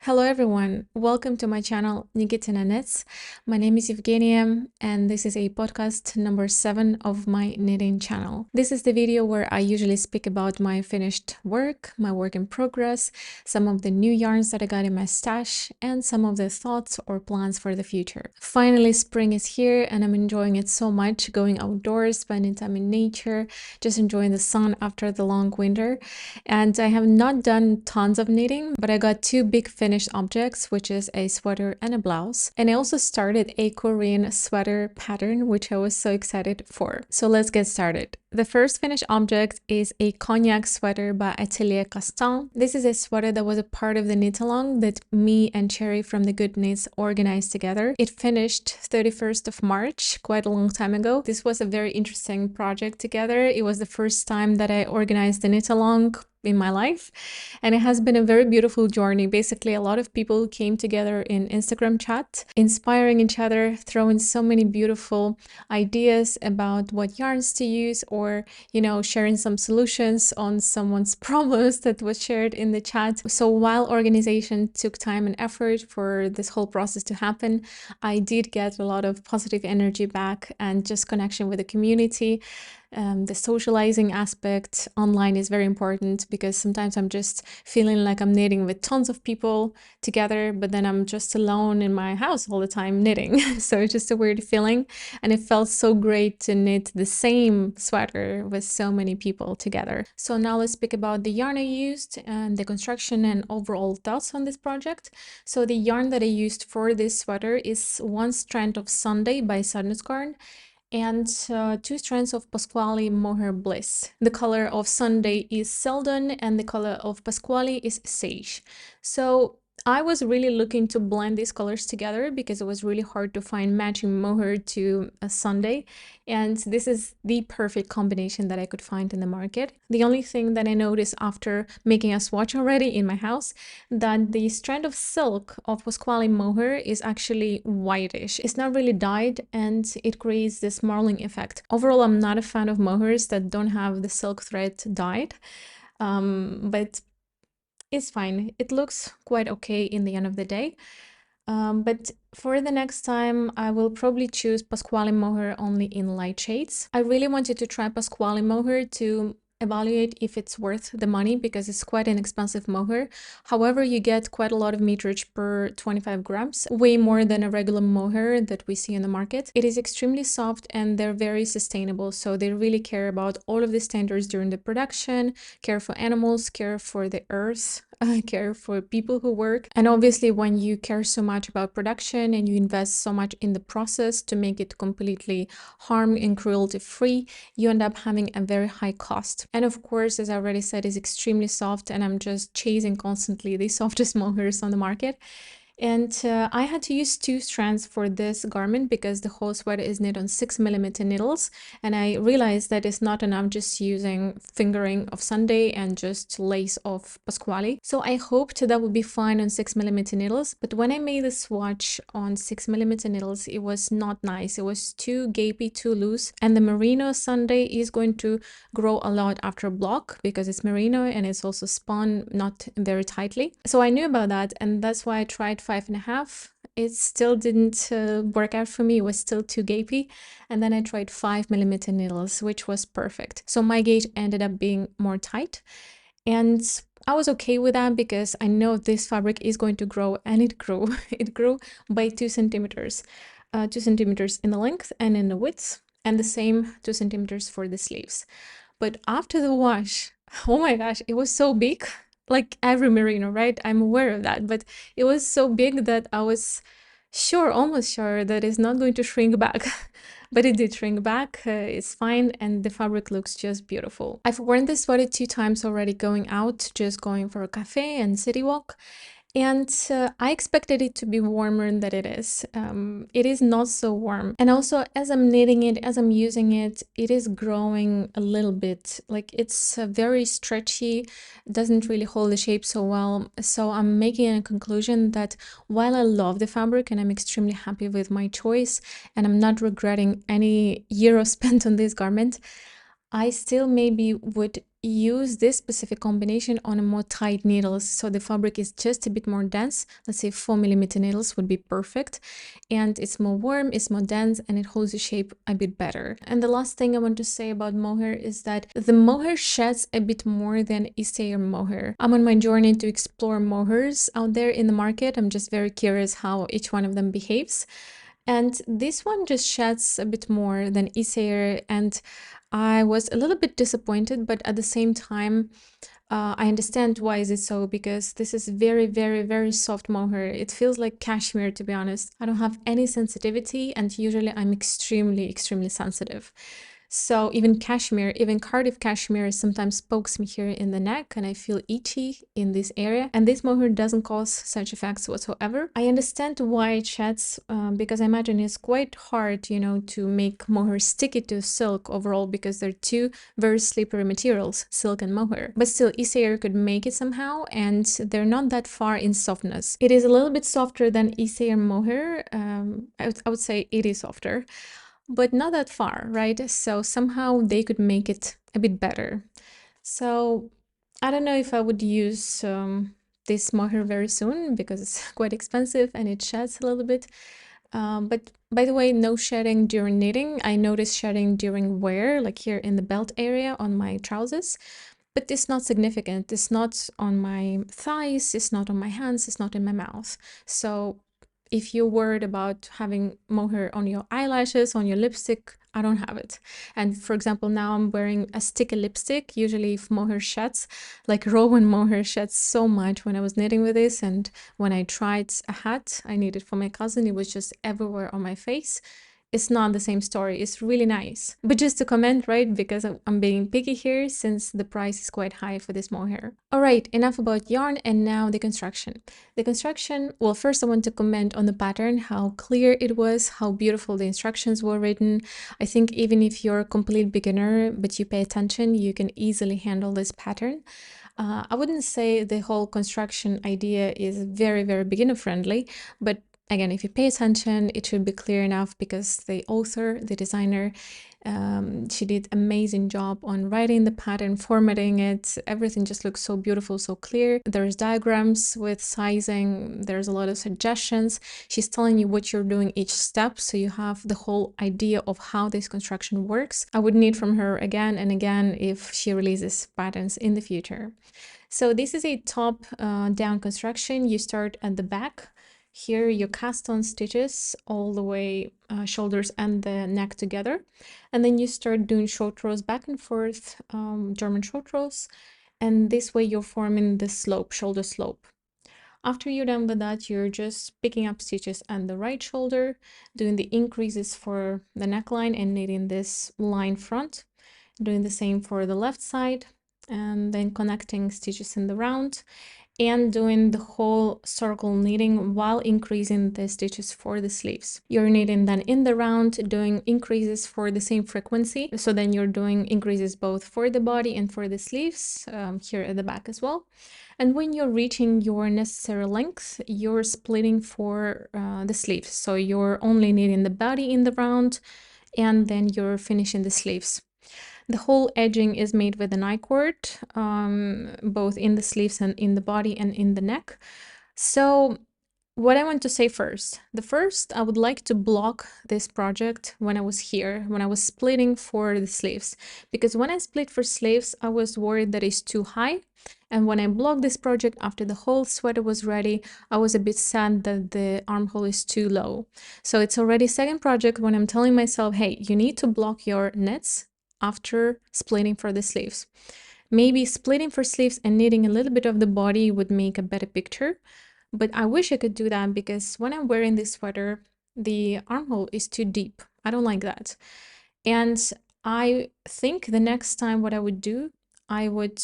Hello everyone, welcome to my channel nikitinaknits. My name is Evgenia and this is a podcast number 7 of my knitting channel. This is the video where I usually speak about my finished work, my work in progress, some of the new yarns that I got in my stash, and some of the thoughts or plans for the future. Finally, spring is here and I'm enjoying it so much, going outdoors, spending time in nature, just enjoying the sun after the long winter. And I have not done tons of knitting, but I got two big finished objects, which is a sweater and a blouse. And I also started a Korean sweater pattern, which I was so excited for. So let's get started. The first finished object is a Cognac Sweater by Atelier Castin. This is a sweater that was a part of the knit along that me and Cherry from the Good Knits organized together. It finished 31st of March, quite a long time ago. This was a very interesting project together. It was the first time that I organized the knit along in my life, and it has been a very beautiful journey. Basically, a lot of people came together in Instagram chat, inspiring each other, throwing so many beautiful ideas about what yarns to use, or sharing some solutions on someone's problems that was shared in the chat. So while organization took time and effort for this whole process to happen, I did get a lot of positive energy back and just connection with the community. The socializing aspect online is very important because sometimes I'm just feeling like I'm knitting with tons of people together, but then I'm just alone in my house all the time knitting. So it's just a weird feeling, and it felt so great to knit the same sweater with so many people together. So now let's speak about the yarn I used and the construction and overall thoughts on this project. So the yarn that I used for this sweater is one strand of Sunday by Sandnes Garn and two strands of Pasquali Mohair Bliss. The color of Sunday is Celadon and the color of Pasquali is Sage. So I was really looking to blend these colors together because it was really hard to find matching mohair to a Sunday, and this is the perfect combination that I could find in the market. The only thing that I noticed after making a swatch already in my house, that the strand of silk of Pasquali mohair is actually whitish. It's not really dyed and it creates this marling effect. Overall, I'm not a fan of mohairs that don't have the silk thread dyed, but it's fine. It looks quite okay in the end of the day. But for the next time, I will probably choose Pasquali mohair only in light shades. I really wanted to try Pasquali mohair to evaluate if it's worth the money because it's quite an expensive mohair. However, you get quite a lot of meterage per 25 grams, way more than a regular mohair that we see in the market. It is extremely soft and they're very sustainable, so they really care about all of the standards during the production, care for animals, care for the earth, care for people who work. And obviously when you care so much about production and you invest so much in the process to make it completely harm and cruelty free, you end up having a very high cost. And of course, as I already said, it's extremely soft and I'm just chasing constantly the softest mohairs on the market. And I had to use two strands for this garment because the whole sweater is knit on 6mm needles, and I realized that it's not enough just using fingering of Sunday and just lace of Pasquali. So I hoped that would be fine on 6mm needles, but when I made the swatch on 6mm needles, it was not nice. It was too gapey, too loose, and the merino Sunday is going to grow a lot after block because it's merino and it's also spun not very tightly. So I knew about that, and that's why I tried 5.5. It still didn't work out for me. It was still too gapey, and then I tried 5mm needles, which was perfect. So my gauge ended up being more tight, and I was okay with that because I know this fabric is going to grow, and it grew. It grew by 2 centimeters, 2 centimeters in the length and in the width, and the same 2 centimeters for the sleeves. But after the wash, oh my gosh, it was so big. Like every merino, right? I'm aware of that, but it was so big that I was sure, almost sure, that it's not going to shrink back. But it did shrink back. It's fine, and the fabric looks just beautiful. I've worn this sweater 2 times already going out, just going for a cafe and city walk. And I expected it to be warmer than it is. It is not so warm. And also, as I'm knitting it, as I'm using it, it is growing a little bit. Like, it's very stretchy, doesn't really hold the shape so well. So I'm making a conclusion that while I love the fabric and I'm extremely happy with my choice, and I'm not regretting any euro spent on this garment, I still maybe would use this specific combination on a more tight needles, so the fabric is just a bit more dense. Let's say 4mm needles would be perfect, and it's more warm, it's more dense, and it holds the shape a bit better. And the last thing I want to say about mohair is that the mohair sheds a bit more than Isager mohair. I'm on my journey to explore mohairs out there in the market. I'm just very curious how each one of them behaves, and this one just sheds a bit more than Isager, and I was a little bit disappointed, but at the same time, I understand why is it so, because this is very, very, very soft mohair. It feels like cashmere, to be honest. I don't have any sensitivity, and usually I'm extremely, extremely sensitive. So even cashmere, even Cardiff cashmere sometimes pokes me here in the neck and I feel itchy in this area. And this mohair doesn't cause such effects whatsoever. I understand why it sheds, because I imagine it's quite hard, you know, to make mohair sticky to silk overall, because they're two very slippery materials, silk and mohair. But still, Isager could make it somehow, and they're not that far in softness. It is a little bit softer than Isager mohair. I would say it is softer, but not that far, right? So somehow they could make it a bit better. So I don't know if I would use this mohair very soon, because it's quite expensive and it sheds a little bit. But by the way, no shedding during knitting. I noticed shedding during wear, like here in the belt area on my trousers, but it's not significant. It's not on my thighs, it's not on my hands, it's not in my mouth. So if you're worried about having mohair on your eyelashes, on your lipstick, I don't have it. And for example, now I'm wearing a sticky lipstick. Usually if mohair sheds, like Rowan mohair sheds so much when I was knitting with this, and when I tried a hat I needed for my cousin, it was just everywhere on my face. It's not the same story. It's really nice. But just to comment, right, because I'm being picky here since the price is quite high for this mohair. All right, enough about yarn, and now the construction. The construction, well, first I want to comment on the pattern, how clear it was, how beautiful the instructions were written. I think even if you're a complete beginner, but you pay attention, you can easily handle this pattern. I wouldn't say the whole construction idea is very, very beginner friendly, but again, if you pay attention, it should be clear enough, because the author, the designer, she did amazing job on writing the pattern, formatting it. Everything just looks so beautiful, so clear. There's diagrams with sizing. There's a lot of suggestions. She's telling you what you're doing each step, so you have the whole idea of how this construction works. I would knit from her again and again if she releases patterns in the future. So this is a top down construction. You start at the back. Here you cast on stitches all the way, shoulders and the neck together, and then you start doing short rows back and forth, German short rows, and this way you're forming the slope, shoulder slope. After you're done with that, you're just picking up stitches on the right shoulder, doing the increases for the neckline and knitting this line front, doing the same for the left side, and then connecting stitches in the round, and doing the whole circle knitting while increasing the stitches for the sleeves. You're knitting then in the round, doing increases for the same frequency. So then you're doing increases both for the body and for the sleeves, here at the back as well. And when you're reaching your necessary length, you're splitting for the sleeves. So you're only knitting the body in the round, and then you're finishing the sleeves. The whole edging is made with an I-cord, both in the sleeves and in the body and in the neck. So what I want to say first, I would like to block this project when I was here, when I was splitting for the sleeves, because when I split for sleeves, I was worried that it's too high. And when I blocked this project after the whole sweater was ready, I was a bit sad that the armhole is too low. So it's already second project when I'm telling myself, hey, you need to block your knits after splitting for the sleeves. Maybe splitting for sleeves and knitting a little bit of the body would make a better picture, but I wish I could do that, because when I'm wearing this sweater, the armhole is too deep. I don't like that. And I think the next time what I would do, I would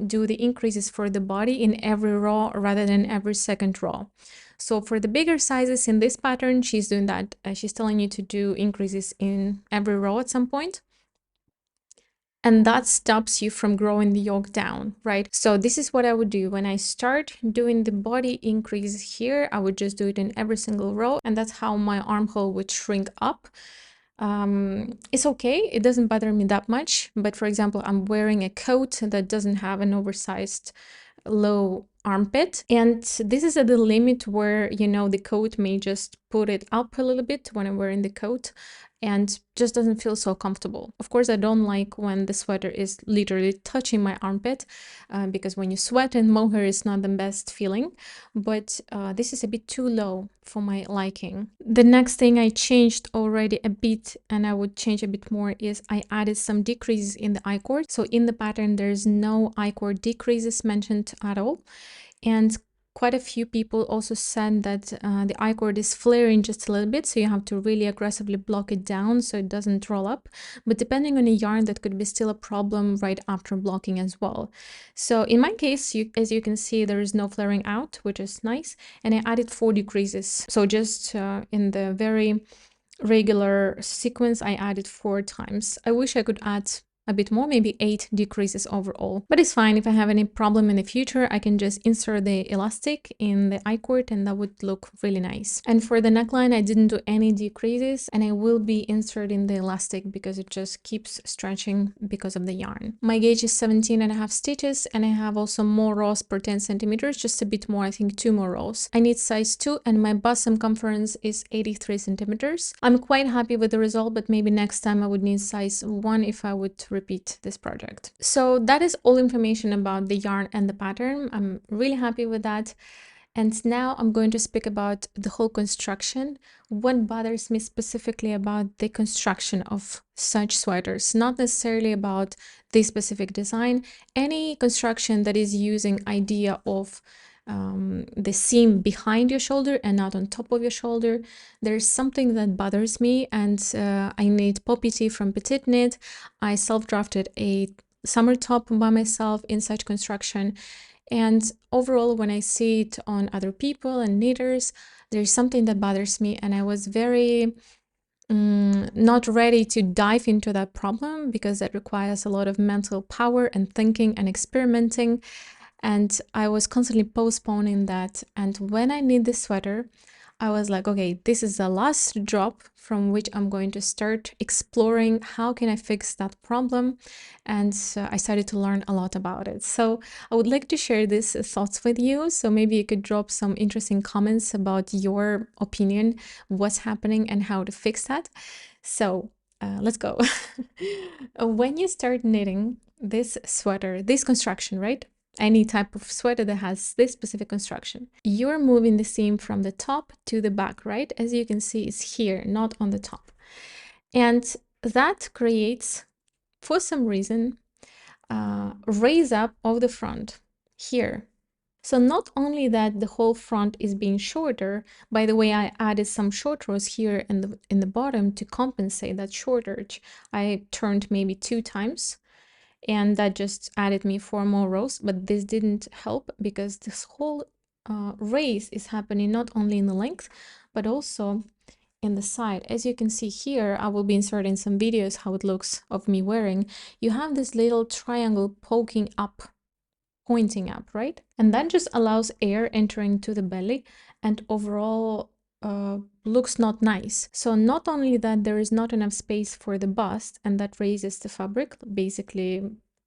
do the increases for the body in every row rather than every second row. So for the bigger sizes in this pattern, she's doing that. She's telling you to do increases in every row at some point. And that stops you from growing the yoke down, right? So this is what I would do. When I start doing the body increase here, I would just do it in every single row, and that's how my armhole would shrink up. It's okay, it doesn't bother me that much. But for example, I'm wearing a coat that doesn't have an oversized low armpit, and this is at the limit where, you know, the coat may just put it up a little bit when I'm wearing the coat, and just doesn't feel so comfortable. Of course, I don't like when the sweater is literally touching my armpit, because when you sweat in mohair, it's not the best feeling, but this is a bit too low for my liking. The next thing I changed already a bit, and I would change a bit more, is I added some decreases in the I-cord. So in the pattern, there's no I-cord decreases mentioned at all. And quite a few people also said that the I-cord is flaring just a little bit, so you have to really aggressively block it down so it doesn't roll up. But depending on the yarn, that could be still a problem right after blocking as well. So in my case, as you can see, there is no flaring out, which is nice. And I added 4 decreases. So just in the very regular sequence, I added 4 times. I wish I could add a bit more, maybe 8 decreases overall, but it's fine. If I have any problem in the future, I can just insert the elastic in the I-cord and that would look really nice. And for the neckline, I didn't do any decreases, and I will be inserting the elastic because it just keeps stretching because of the yarn. My gauge is 17.5 stitches, and I have also more rows per 10 centimeters, just a bit more, I think 2 more rows. I need size 2, and my bust circumference is 83 centimeters. I'm quite happy with the result, but maybe next time I would need size 1 if I would repeat this project. So that is all information about the yarn and the pattern. I'm really happy with that. And now I'm going to speak about the whole construction. What bothers me specifically about the construction of such sweaters, not necessarily about this specific design. Any construction that is using idea of the seam behind your shoulder and not on top of your shoulder, there's something that bothers me, and I need Petite from Petite Knit. I self-drafted a summer top by myself in such construction, and overall when I see it on other people and knitters, there's something that bothers me, and I was very not ready to dive into that problem because that requires a lot of mental power and thinking and experimenting. And I was constantly postponing that. And when I knit this sweater, I was like, okay, this is the last drop from which I'm going to start exploring how can I fix that problem. And I started to learn a lot about it. So I would like to share these thoughts with you. So maybe you could drop some interesting comments about your opinion, what's happening and how to fix that. So let's go. When you start knitting this sweater, this construction, right? Any type of sweater that has this specific construction, you're moving the seam from the top to the back, right? As you can see, it's here, not on the top. And that creates, for some reason, raise up of the front here. So not only that the whole front is being shorter, by the way, I added some short rows here in the bottom to compensate that shortage. I turned maybe 2 times, and that just added me 4 more rows, but this didn't help because this whole raise is happening not only in the length but also in the side. As you can see here, I will be inserting some videos how it looks of me wearing. You have this little triangle poking up, pointing up, right? And that just allows air entering to the belly, and overall looks not nice. So not only that there is not enough space for the bust, and that raises the fabric, basically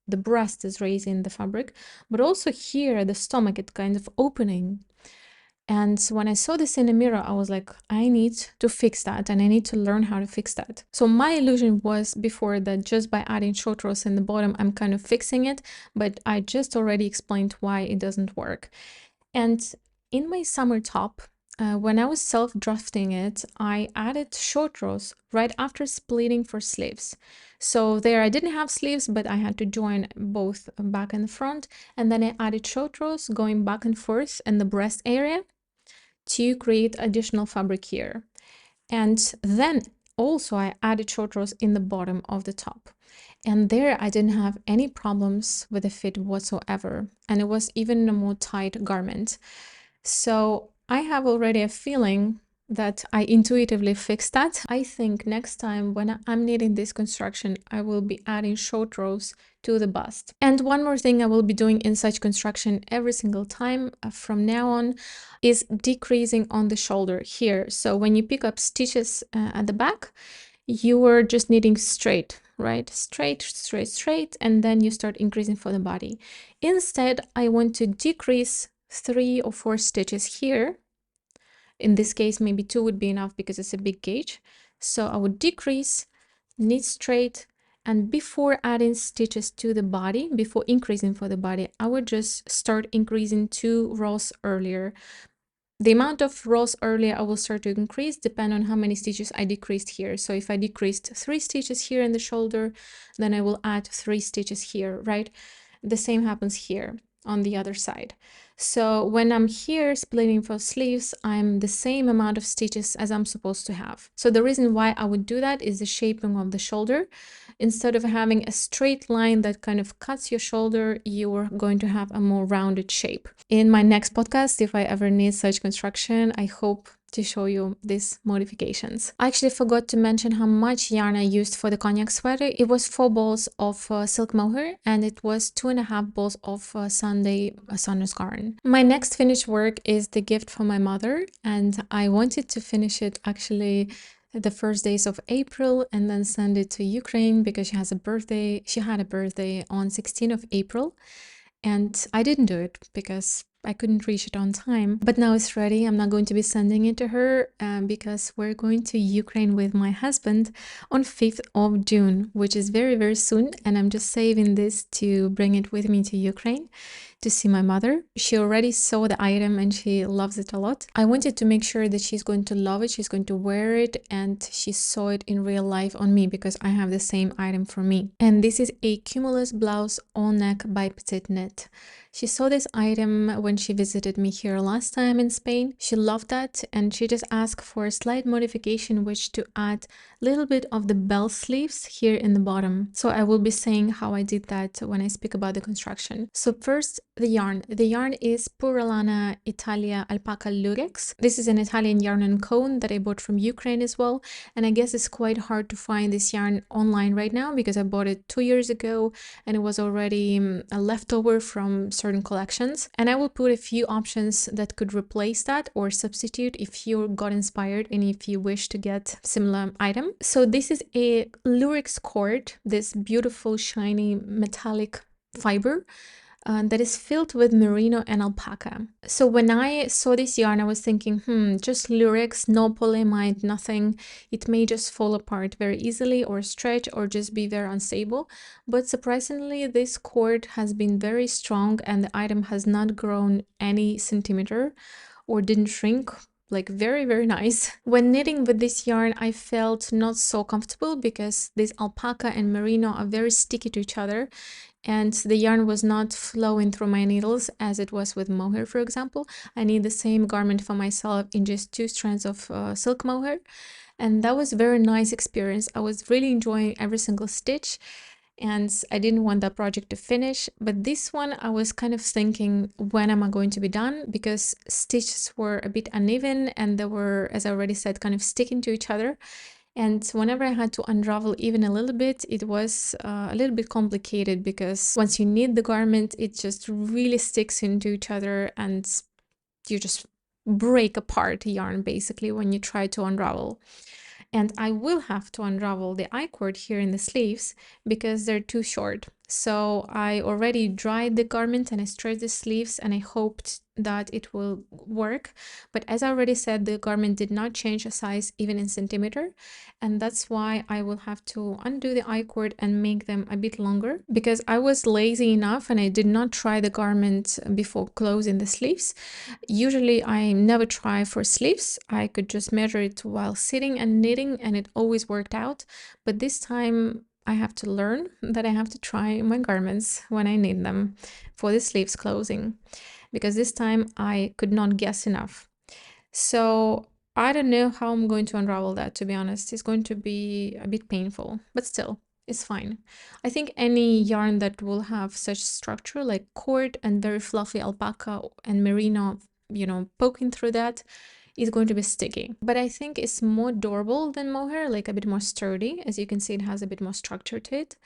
the breast is raising the fabric, but also here at the stomach it kind of opening. And when I saw this in the mirror, I was like, I need to fix that, and I need to learn how to fix that. So my illusion was before that just by adding short rows in the bottom, I'm kind of fixing it, but I just already explained why it doesn't work. And in my summer top, when I was self-drafting it, I added short rows right after splitting for sleeves. So there I didn't have sleeves, but I had to join both back and the front. And then I added short rows going back and forth in the breast area to create additional fabric here. And then also I added short rows in the bottom of the top. And there I didn't have any problems with the fit whatsoever. And it was even a more tight garment. So I have already a feeling that I intuitively fixed that. I think next time when I'm knitting this construction, I will be adding short rows to the bust. And one more thing I will be doing in such construction every single time from now on is decreasing on the shoulder here. So when you pick up stitches at the back, you are just knitting straight, right? Straight, straight, straight, and then you start increasing for the body. Instead, I want to decrease 3 or 4 stitches here. In this case, maybe 2 would be enough because it's a big gauge. So I would decrease, knit straight, and before adding stitches to the body, before increasing for the body, I would just start increasing 2 rows earlier. The amount of rows earlier I will start to increase depending on how many stitches I decreased here. So if I decreased 3 stitches here in the shoulder, then I will add 3 stitches here, right? The same happens here on the other side. So when I'm here splitting for sleeves, I'm the same amount of stitches as I'm supposed to have. So the reason why I would do that is the shaping of the shoulder. Instead of having a straight line that kind of cuts your shoulder, you're going to have a more rounded shape. In my next podcast, if I ever need such construction, I hope to show you these modifications. I actually forgot to mention how much yarn I used for the Cognac Sweater. It was 4 balls of silk mohair and it was 2.5 balls of Sandnes Garn. My next finished work is the gift from my mother, and I wanted to finish it actually the first days of April and then send it to Ukraine because she had a birthday on 16th of April. And I didn't do it because I couldn't reach it on time. But now it's ready. I'm not going to be sending it to her because we're going to Ukraine with my husband on 5th of June, which is very, very soon. And I'm just saving this to bring it with me to Ukraine to see my mother. She already saw the item and she loves it a lot. I wanted to make sure that she's going to love it, she's going to wear it, and she saw it in real life on me because I have the same item for me. And this is a Cumulus Blouse O-Neck by Petite. She saw this item when she visited me here last time in Spain. She loved that and she just asked for a slight modification, which to add a little bit of the bell sleeves here in the bottom. So I will be saying how I did that when I speak about the construction. So first, the yarn. The yarn is Pura Lana Italia Alpaca Lurex. This is an Italian yarn and cone that I bought from Ukraine as well. And I guess it's quite hard to find this yarn online right now because I bought it 2 years ago and it was already a leftover from certain collections. And I will put a few options that could replace that or substitute if you got inspired and if you wish to get similar item. So this is a Lurex cord, this beautiful shiny metallic fiber that is filled with merino and alpaca. So when I saw this yarn, I was thinking, just Lurex, no polyamide, nothing. It may just fall apart very easily or stretch or just be very unstable. But surprisingly, this cord has been very strong and the item has not grown any centimeter or didn't shrink. Like very, very nice. When knitting with this yarn, I felt not so comfortable because this alpaca and merino are very sticky to each other. And the yarn was not flowing through my needles as it was with mohair, for example. I need the same garment for myself in just 2 strands of silk mohair. And that was a very nice experience. I was really enjoying every single stitch. And I didn't want that project to finish, but this one I was kind of thinking, when am I going to be done? Because stitches were a bit uneven and they were, as I already said, kind of sticking to each other. And whenever I had to unravel even a little bit, it was a little bit complicated because once you knit the garment, it just really sticks into each other and you just break apart yarn basically when you try to unravel. And I will have to unravel the I-cord here in the sleeves because they're too short. So I already dried the garment and I stretched the sleeves and I hoped that it will work. But as I already said, the garment did not change a size even in centimeter. And that's why I will have to undo the I-cord and make them a bit longer because I was lazy enough and I did not try the garment before closing the sleeves. Usually I never try for sleeves. I could just measure it while sitting and knitting and it always worked out. But this time I have to learn that I have to try my garments when I knit them for the sleeves closing, because this time I could not guess enough. So I don't know how I'm going to unravel that, to be honest. It's going to be a bit painful, but still, it's fine. I think any yarn that will have such structure like cord and very fluffy alpaca and merino, you know, poking through that, is going to be sticky. But I think it's more durable than Mohair, like a bit more sturdy. As you can see, it has a bit more structure to it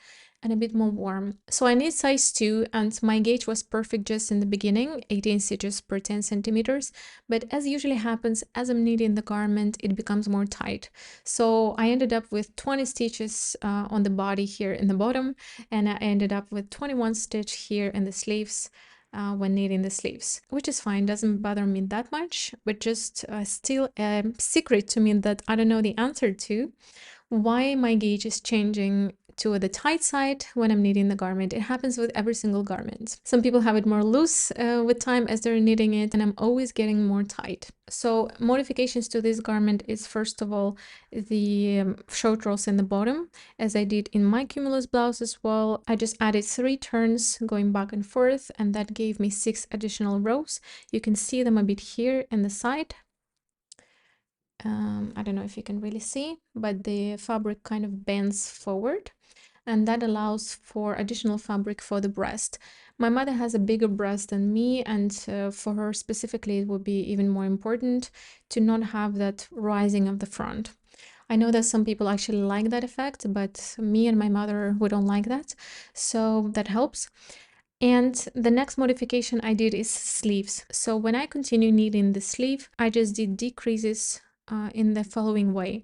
and a bit more warm. So I need size 2, and my gauge was perfect just in the beginning, 18 stitches per 10 centimeters. But as usually happens, as I'm knitting the garment, it becomes more tight. So I ended up with 20 stitches on the body here in the bottom, and I ended up with 21 stitch here in the sleeves when knitting the sleeves, which is fine, doesn't bother me that much, but just still a secret to me that I don't know the answer to why my gauge is changing to the tight side when I'm knitting the garment. It happens with every single garment. Some people have it more loose with time as they're knitting it, and I'm always getting more tight. So modifications to this garment is, first of all, the short rolls in the bottom, as I did in my Cumulus blouse as well. I just added 3 turns going back and forth, and that gave me 6 additional rows. You can see them a bit here in the side. I don't know if you can really see, but the fabric kind of bends forward, and that allows for additional fabric for the breast. My mother has a bigger breast than me, and for her specifically, it would be even more important to not have that rising of the front. I know that some people actually like that effect, but me and my mother, we don't like that, so that helps. And the next modification I did is sleeves. So when I continue knitting the sleeve, I just did decreases in the following way: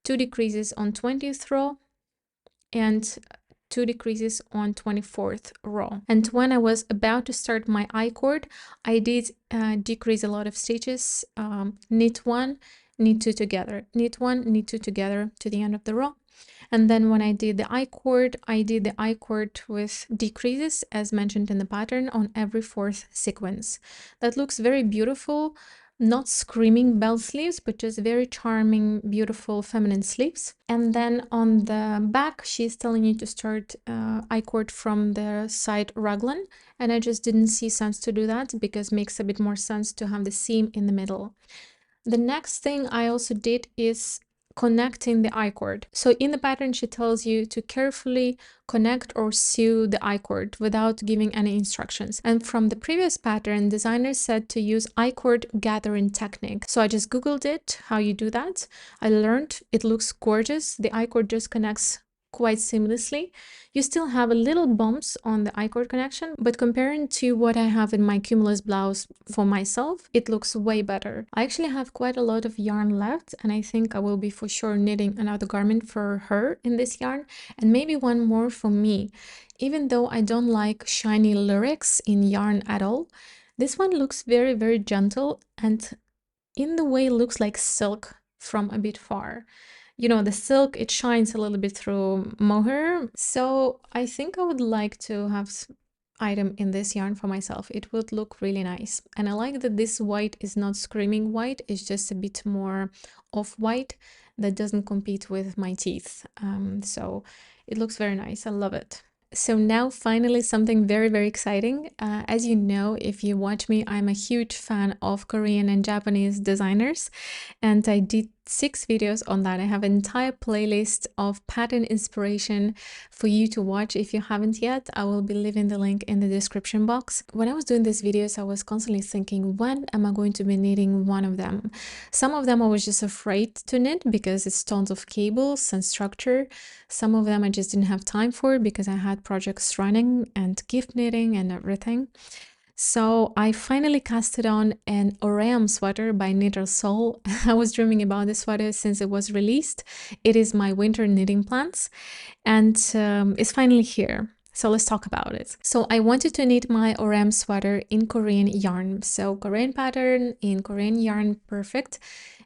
2 decreases on 20th row and 2 decreases on 24th row. And when I was about to start my I-cord, I did decrease a lot of stitches, knit 1, knit 2 together, knit 1, knit 2 together to the end of the row. And then when I did the I-cord, I did the I-cord with decreases as mentioned in the pattern on every 4th sequence. That looks very beautiful. Not screaming bell sleeves, but just very charming, beautiful feminine sleeves. And then on the back, she's telling you to start I-cord from the side raglan, and I just didn't see sense to do that because it makes a bit more sense to have the seam in the middle. The next thing I also did is connecting the I-cord. So in the pattern, she tells you to carefully connect or sew the I-cord without giving any instructions. And from the previous pattern, designers said to use I-cord gathering technique. So I just Googled it, how you do that. I learned it looks gorgeous. The I-cord just connects quite seamlessly. You still have a little bumps on the I-cord connection, but comparing to what I have in my Cumulus blouse for myself, it looks way better. I actually have quite a lot of yarn left, and I think I will be for sure knitting another garment for her in this yarn, and maybe one more for me. Even though I don't like shiny Lurex in yarn at all, this one looks very, very gentle, and in the way looks like silk from a bit far. You know, the silk, it shines a little bit through Mohair. So I think I would like to have item in this yarn for myself. It would look really nice. And I like that this white is not screaming white. It's just a bit more off-white that doesn't compete with my teeth. So it looks very nice. I love it. So now finally something very, very exciting. As you know, if you watch me, I'm a huge fan of Korean and Japanese designers, and I did 6 videos on that. I have an entire playlist of pattern inspiration for you to watch. If you haven't yet, I will be leaving the link in the description box. When I was doing these videos, I was constantly thinking, when am I going to be knitting one of them? Some of them I was just afraid to knit because it's tons of cables and structure. Some of them I just didn't have time for because I had projects running and gift knitting and everything. So I finally casted on an Oreum sweater by Knitter's Soul. I was dreaming about this sweater since it was released. It is my winter knitting plans, and it's finally here. So let's talk about it. So I wanted to knit my Oreum sweater in Korean yarn. So Korean pattern in Korean yarn, perfect.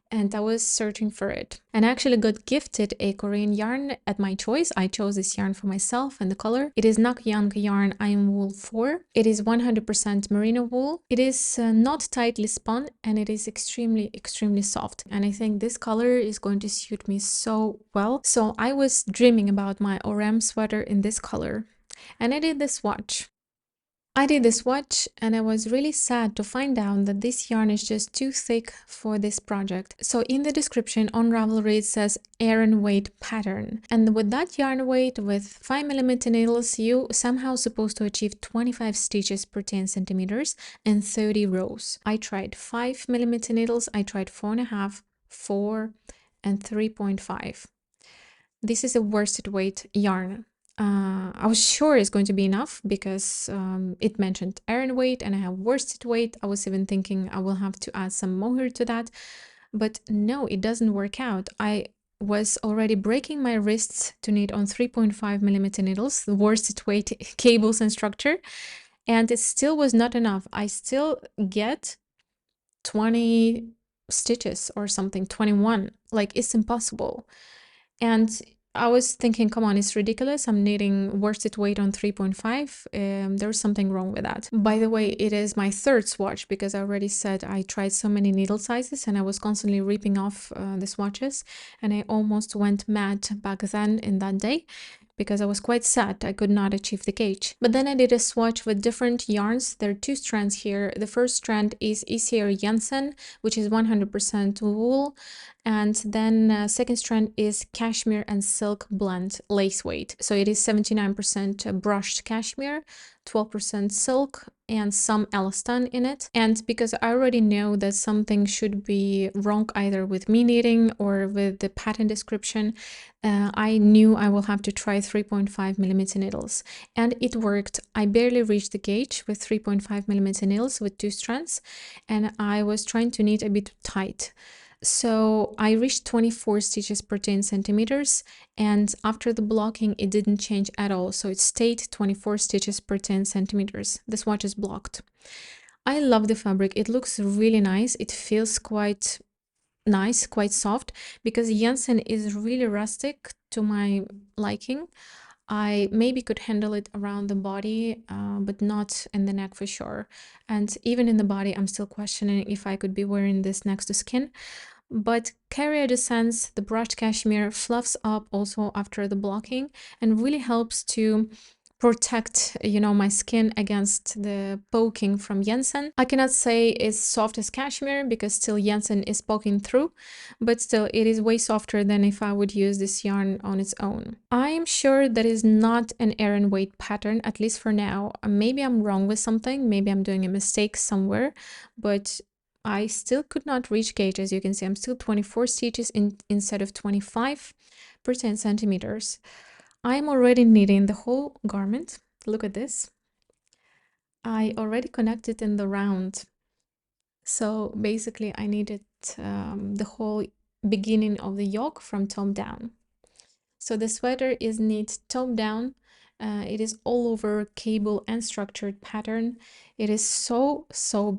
And I was searching for it, and I actually got gifted a Korean yarn at my choice. I chose this yarn for myself, and the color, it is Nakyang yarn I'm wool 4. It is 100% merino wool. It is not tightly spun, and it is extremely soft, and I think this color is going to suit me so well. So I was dreaming about my Oreum sweater in this color, and I did the swatch. I did the swatch and I was really sad to find out that this yarn is just too thick for this project. So in the description on Ravelry it says Aran weight pattern. And with that yarn weight with 5mm needles, you somehow supposed to achieve 25 stitches per 10 centimeters and 30 rows. I tried 5mm needles, I tried 4.5, 4 and 3.5. This is a worsted weight yarn. I was sure it's going to be enough because it mentioned Aran weight and I have worsted weight. I was even thinking I will have to add some mohair to that, but no, it doesn't work out. I was already breaking my wrists to knit on 3.5mm needles, the worsted weight cables and structure, and it still was not enough. I still get 20 stitches or something, 21. Like, it's impossible. And I was thinking, come on, it's ridiculous. I'm knitting worsted weight on 3.5. There's something wrong with that. By the way, it is my third swatch because I already said I tried so many needle sizes and I was constantly ripping off the swatches, and I almost went mad back then in that day because I was quite sad I could not achieve the gauge. But then I did a swatch with different yarns. There are two strands here. The first strand is Isager Jensen, which is 100% wool. And then second strand is cashmere and silk blend lace weight. So it is 79% brushed cashmere, 12% silk, and some elastan in it. And because I already know that something should be wrong either with me knitting or with the pattern description, I knew I will have to try 3.5mm needles, and it worked. I barely reached the gauge with 3.5mm needles with two strands, and I was trying to knit a bit tight. So I reached 24 stitches per 10 centimeters, and after the blocking it didn't change at all, so it stayed 24 stitches per 10 centimeters. The swatch is blocked. I love the fabric. It looks really nice. It feels quite nice, quite soft, because Jensen is really rustic to my liking. I maybe could handle it around the body, but not in the neck for sure. And even in the body, I'm still questioning if I could be wearing this next to skin. But Cariaggi SENSE, the brushed cashmere, fluffs up also after the blocking and really helps to protect, you know, my skin against the poking from Jensen. I cannot say it's soft as cashmere because still Jensen is poking through, but still it is way softer than if I would use this yarn on its own. I'm sure that is not an Aran weight pattern, at least for now. Maybe I'm wrong with something, maybe I'm doing a mistake somewhere, but I still could not reach gauge. As you can see, I'm still 24 stitches instead of 25 per 10 centimeters. I'm already knitting the whole garment. Look at this. I already connected in the round. So basically I needed the whole beginning of the yoke from top down. So the sweater is knit top down. It is all over cable and structured pattern. It is so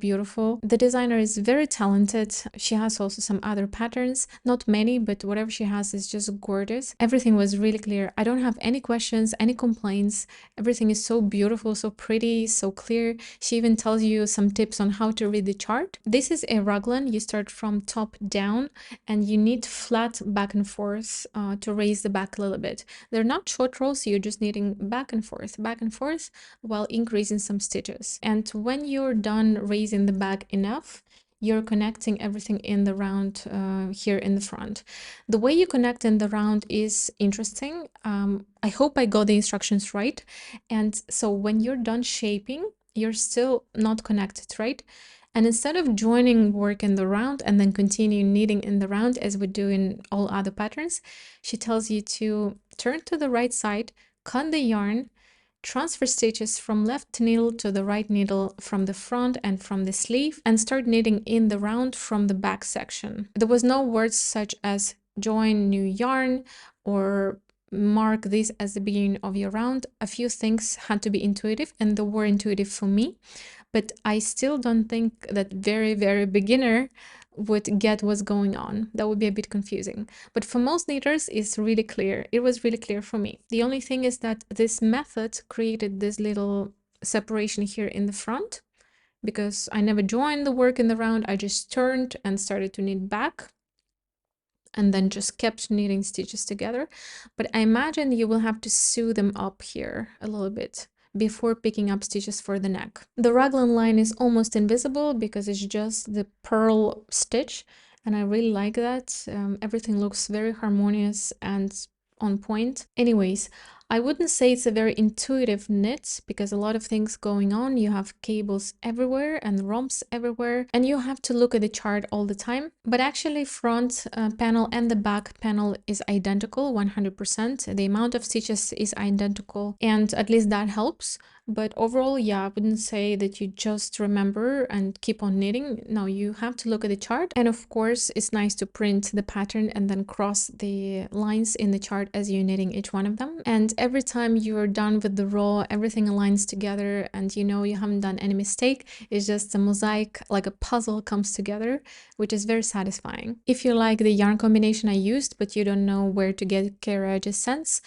beautiful. The designer is very talented. She has also some other patterns, not many, but whatever she has is just gorgeous. Everything was really clear. I don't have any questions, any complaints. Everything is so beautiful, so pretty, so clear. She even tells you some tips on how to read the chart. This is a raglan. You start from top down and you knit flat back and forth to raise the back a little bit. They're not short rows, so you're just knitting back and forth while increasing some stitches. And when you're done raising the back enough, you're connecting everything in the round here in the front. The way you connect in the round is interesting. I hope I got the instructions right. And so when you're done shaping, you're still not connected, right? And instead of joining work in the round and then continue knitting in the round as we do in all other patterns, she tells you to turn to the right side, cut the yarn, transfer stitches from left needle to the right needle from the front and from the sleeve, and start knitting in the round from the back section. There was no words such as join new yarn or mark this as the beginning of your round. A few things had to be intuitive, and they were intuitive for me, but I still don't think that very beginner would get what's going on. That would be a bit confusing. But for most knitters, it's really clear. It was really clear for me. The only thing is that this method created this little separation here in the front, because I never joined the work in the round. I just turned and started to knit back and then just kept knitting stitches together. But I imagine you will have to sew them up here a little bit before picking up stitches for the neck. The raglan line is almost invisible because it's just the purl stitch, and I really like that. Everything looks very harmonious and on point. Anyways, I wouldn't say it's a very intuitive knit because a lot of things going on. You have cables everywhere and romps everywhere, and you have to look at the chart all the time. But actually front panel and the back panel is identical 100%. The amount of stitches is identical, and at least that helps. But overall, yeah, I wouldn't say that you just remember and keep on knitting. No, you have to look at the chart. And of course, it's nice to print the pattern and then cross the lines in the chart as you're knitting each one of them. And every time you're done with the row, everything aligns together and you know you haven't done any mistake. It's just a mosaic, like a puzzle comes together, which is very satisfying. If you like the yarn combination I used, but you don't know where to get Cariaggi SENSE,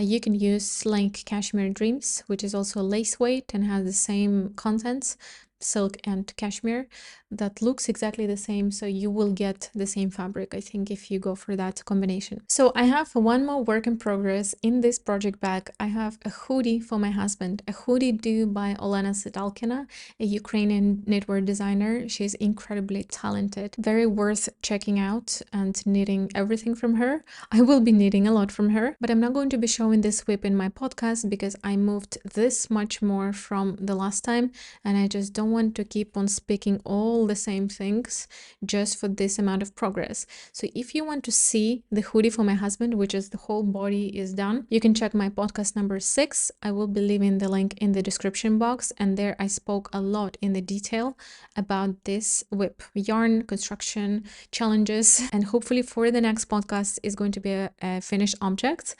you can use Slank Cashmere Dreams, which is also lace weight and has the same contents, silk and cashmere, that looks exactly the same, so you will get the same fabric, I think, if you go for that combination. So I have one more work in progress in this project bag. I have a hoodie for my husband, a Hoodie Doo by Olena Sitalkina, a Ukrainian knitwear designer. She's incredibly talented, very worth checking out and knitting everything from her. I will be knitting a lot from her, but I'm not going to be showing this whip in my podcast because I moved this much more from the last time, and I just don't want to keep on speaking all the same things just for this amount of progress. So if you want to see the hoodie for my husband, which is the whole body is done, you can check my podcast number 6. I will be leaving the link in the description box, and there I spoke a lot in the detail about this whip, yarn, construction, challenges, and hopefully for the next podcast is going to be a finished object.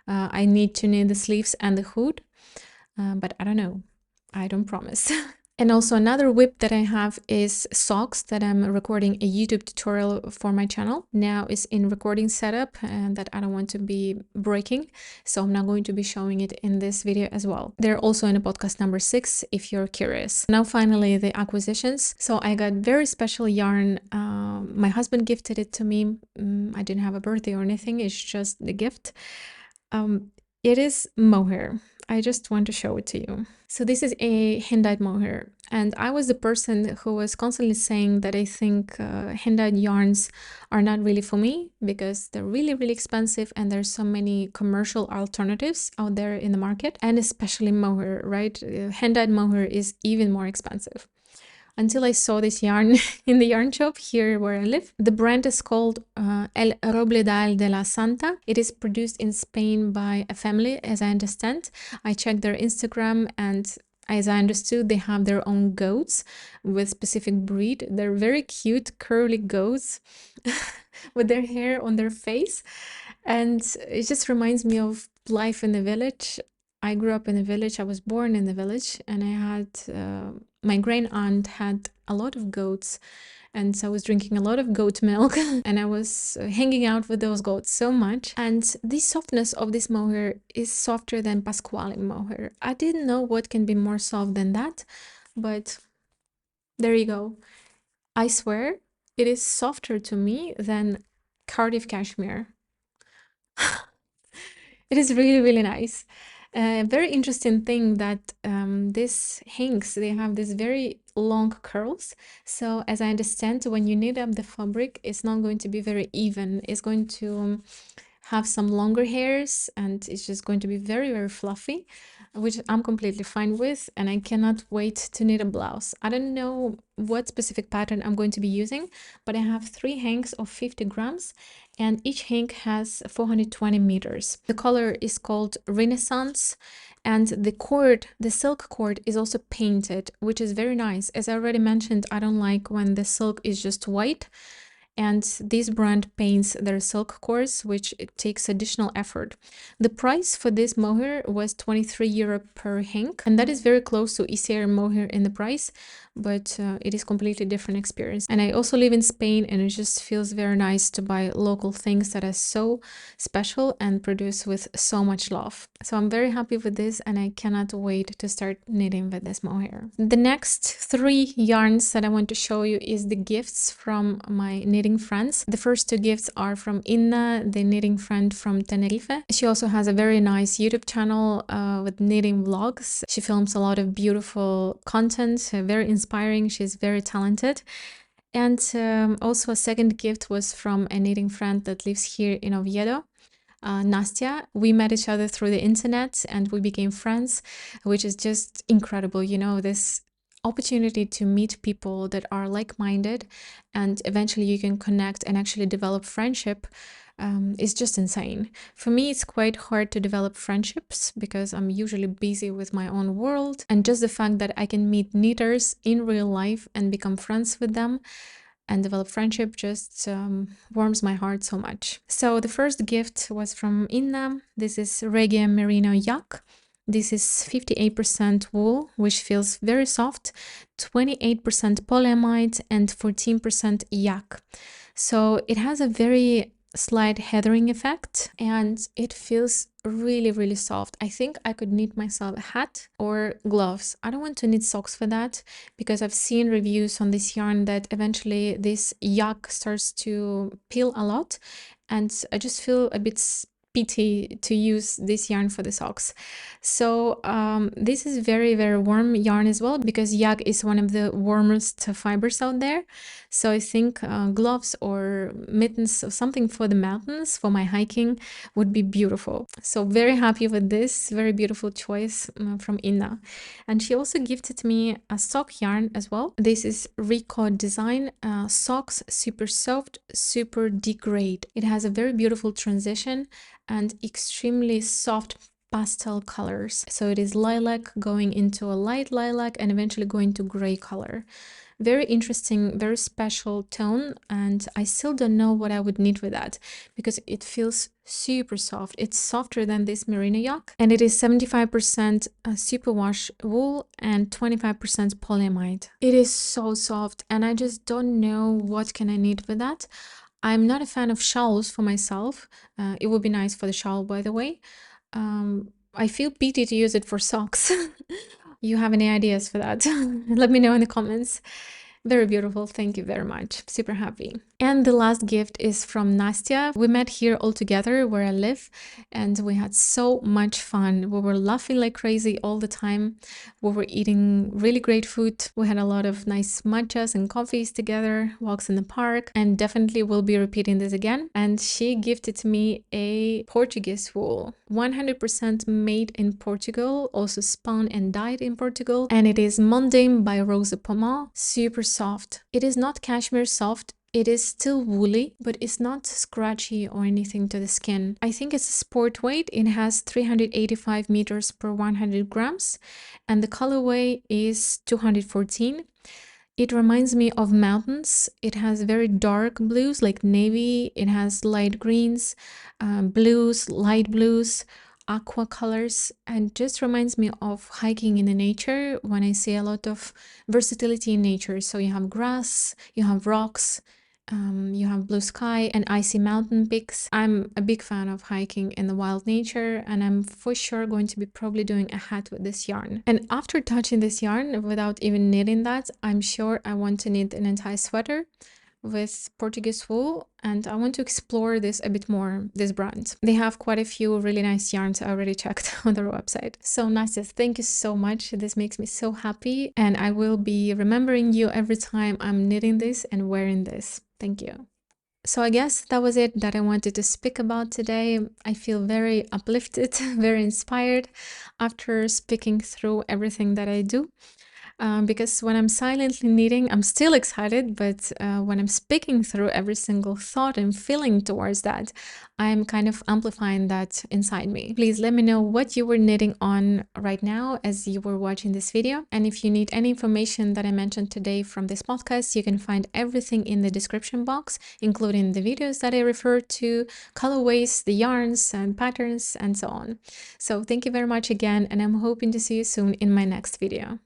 I need to knit the sleeves and the hood, but I don't know. I don't promise. And also another whip that I have is socks that I'm recording a YouTube tutorial for my channel. Now it's in recording setup and that I don't want to be breaking, so I'm not going to be showing it in this video as well. They're also in a podcast number 6 if you're curious. Now finally the acquisitions. So I got very special yarn. My husband gifted it to me. I didn't have a birthday or anything, it's just the gift. It is mohair. I just want to show it to you. So this is a hand-dyed mohair, and I was the person who was constantly saying that I think hand-dyed yarns are not really for me because they're really, really expensive and there's so many commercial alternatives out there in the market, and especially mohair, right? Hand-dyed mohair is even more expensive. Until I saw this yarn in the yarn shop here where I live. The brand is called El Robledal de la Santa. It is produced in Spain by a family, as I understand. I checked their Instagram, and as I understood, they have their own goats with specific breed. They're very cute, curly goats with their hair on their face. And it just reminds me of life in the village. I grew up in a village, I was born in the village, and I had, my great aunt had a lot of goats, and so I was drinking a lot of goat milk and I was hanging out with those goats so much. And the softness of this mohair is softer than Pasquali mohair. I didn't know what can be more soft than that, but there you go. I swear it is softer to me than Cardiff cashmere. It is really, really nice. Very interesting thing that these hanks, they have these very long curls. So as I understand, when you knit up the fabric, it's not going to be very even. It's going to have some longer hairs and it's just going to be very, very fluffy, which I'm completely fine with, and I cannot wait to knit a blouse. I don't know what specific pattern I'm going to be using, but I have 3 hanks of 50 grams and each hank has 420 meters. The color is called Renaissance, and the cord, the silk cord, is also painted, which is very nice. As I already mentioned, I don't like when the silk is just white, and this brand paints their silk cords, which it takes additional effort. The price for this mohair was 23 euro per hank, and that is very close to Isager mohair in the price, but it is completely different experience. And I also live in Spain, and it just feels very nice to buy local things that are so special and produced with so much love. So I'm very happy with this, and I cannot wait to start knitting with this mohair. The next 3 yarns that I want to show you is the gifts from my knitting knitting friends. The first two gifts are from Inna, the knitting friend from Tenerife. She also has a very nice YouTube channel with knitting vlogs. She films a lot of beautiful content, very inspiring. She's very talented. And also a second gift was from a knitting friend that lives here in Oviedo. Nastya. We met each other through the internet and we became friends, which is just incredible. You know, this opportunity to meet people that are like-minded and eventually you can connect and actually develop friendship is just insane. For me, it's quite hard to develop friendships because I'm usually busy with my own world, and just the fact that I can meet knitters in real life and become friends with them and develop friendship just warms my heart so much. So the first gift was from Inna. This is Regia Merino Yak. This is 58% wool, which feels very soft, 28% polyamide, and 14% yak. So it has a very slight heathering effect and it feels really soft. I think I could knit myself a hat or gloves. I don't want to knit socks for that because I've seen reviews on this yarn that eventually this yak starts to peel a lot and I just feel a bit pity to use this yarn for the socks. So this is very warm yarn as well because yak is one of the warmest fibers out there. So I think gloves or mittens or something for the mountains for my hiking would be beautiful. So very happy with this very beautiful choice from Inna. And she also gifted me a sock yarn as well. This is Rico design socks, super soft, super degrade. It has a very beautiful transition and extremely soft pastel colors. So it is lilac going into a light lilac and eventually going to gray color. Very interesting, very special tone, and I still don't know what I would knit with that because it feels super soft. It's softer than this merino yak, and it is 75% superwash wool and 25% polyamide. It is so soft and I just don't know what can I knit with that. I'm not a fan of shawls for myself. It would be nice for the shawl, by the way. I feel pity to use it for socks. You have any ideas for that? Let me know in the comments. Very beautiful, thank you very much. Super happy. And the last gift is from Nastya. We met here all together where I live and we had so much fun. We were laughing like crazy all the time. We were eating really great food. We had a lot of nice matchas and coffees together, walks in the park, and definitely will be repeating this again. And she gifted me a Portuguese wool, 100% made in Portugal, also spun and dyed in Portugal. And it is Mondaine by Rosa Pomar, super soft. It is not cashmere soft. It is still woolly, but it's not scratchy or anything to the skin. I think it's a sport weight. It has 385 meters per 100 grams and the colorway is 214. It reminds me of mountains. It has very dark blues like navy. It has light greens, blues, light blues, aqua colors, and just reminds me of hiking in the nature when I see a lot of versatility in nature. So you have grass, you have rocks, you have blue sky and icy mountain peaks. I'm a big fan of hiking in the wild nature and I'm for sure going to be probably doing a hat with this yarn. And after touching this yarn without even knitting that, I'm sure I want to knit an entire sweater with Portuguese wool and I want to explore this a bit more, this brand. They have quite a few really nice yarns I already checked on their website. So Nastya, thank you so much. This makes me so happy and I will be remembering you every time I'm knitting this and wearing this. Thank you. So I guess that was it that I wanted to speak about today. I feel very uplifted, very inspired after speaking through everything that I do. Because when I'm silently knitting, I'm still excited, but when I'm speaking through every single thought and feeling towards that, I'm kind of amplifying that inside me. Please let me know what you were knitting on right now as you were watching this video. And if you need any information that I mentioned today from this podcast, you can find everything in the description box, including the videos that I referred to, colorways, the yarns and patterns, and so on. So thank you very much again, and I'm hoping to see you soon in my next video.